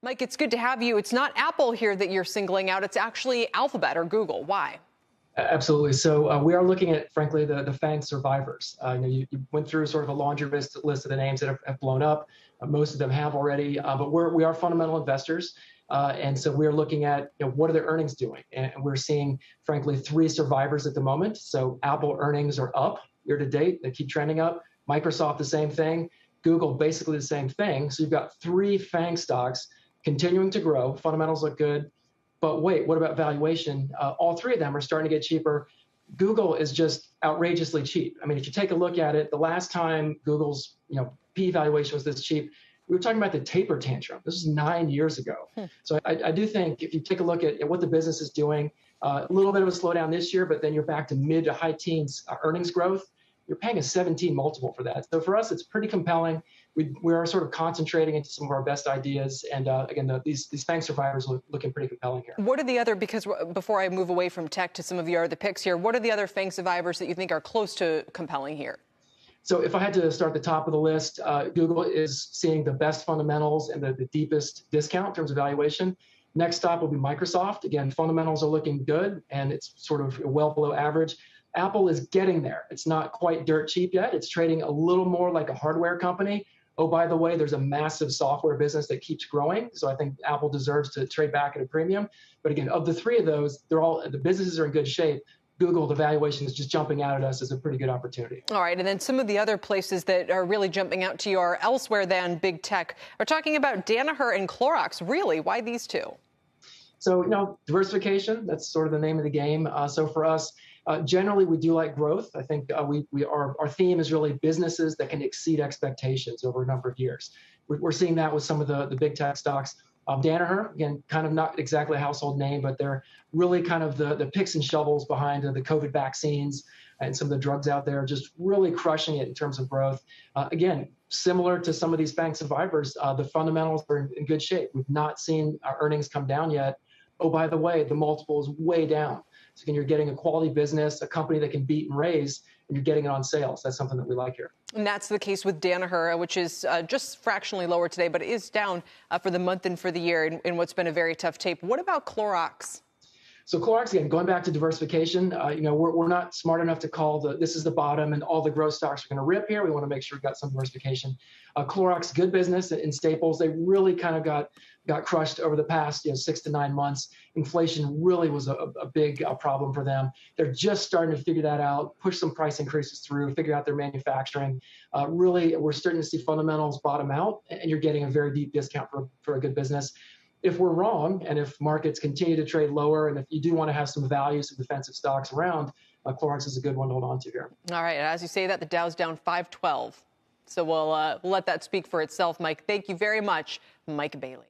Mike, it's good to have you. It's not Apple here that you're singling out. It's actually Alphabet or Google. Why? Absolutely. So we are looking at, frankly, the FANG survivors. You went through sort of a laundry list of the names that have blown up. Most of them have already, but we are fundamental investors. And so we're looking at what are their earnings doing? And we're seeing, frankly, three survivors at the moment. So Apple earnings are up year to date. They keep trending up. Microsoft, the same thing. Google, basically the same thing. So you've got three FANG stocks continuing to grow. Fundamentals look good. But wait, what about valuation? All three of them are starting to get cheaper. Google is just outrageously cheap. I mean, if you take a look at it, the last time Google's P valuation was this cheap, we were talking about the taper tantrum. This is 9 years ago. So I do think if you take a look at what the business is doing, a little bit of a slowdown this year, but then you're back to mid to high teens earnings growth. You're paying a 17 multiple for that. So for us, it's pretty compelling. We are sort of concentrating into some of our best ideas. And again, these FANG survivors looking pretty compelling here. What are the other, because before I move away from tech to some of your other picks here, what are the other FANG survivors that you think are close to compelling here? So if I had to start at the top of the list, Google is seeing the best fundamentals and the deepest discount in terms of valuation. Next stop will be Microsoft. Again, fundamentals are looking good, and it's sort of well below average. Apple is getting there. It's not quite dirt cheap yet. It's trading a little more like a hardware company. Oh, by the way, there's a massive software business that keeps growing. So I think Apple deserves to trade back at a premium. But again, of the three of those, the businesses are in good shape. Google, the valuation is just jumping out at us as a pretty good opportunity. All right. And then some of the other places that are really jumping out to you are elsewhere than big tech. We're talking about Danaher and Clorox. Really? Why these two? So, diversification, that's sort of the name of the game. So for us, generally, we do like growth. I think our theme is really businesses that can exceed expectations over a number of years. We're seeing that with some of the big tech stocks. Danaher, again, kind of not exactly a household name, but they're really kind of the picks and shovels behind the COVID vaccines and some of the drugs out there, just really crushing it in terms of growth. Again, similar to some of these FANG survivors, the fundamentals are in good shape. We've not seen our earnings come down yet. Oh, by the way, the multiple is way down. So again, you're getting a quality business, a company that can beat and raise, and you're getting it on sales. That's something that we like here. And that's the case with Danaher, which is just fractionally lower today, but it is down for the month and for the year in what's been a very tough tape. What about Clorox? So Clorox, again, going back to diversification, we're not smart enough to call this is the bottom and all the growth stocks are going to rip here. We want to make sure we've got some diversification. Clorox, good business in staples. They really kind of got crushed over the past 6 to 9 months. Inflation really was a big problem for them. They're just starting to figure that out, push some price increases through, figure out their manufacturing. Really, we're starting to see fundamentals bottom out, and you're getting a very deep discount for a good business. If we're wrong, and if markets continue to trade lower, and if you do want to have some value, some defensive stocks around, Clorox is a good one to hold on to here. All right. As you say that, the Dow's down 512. So we'll let that speak for itself, Mike. Thank you very much, Mike Bailey.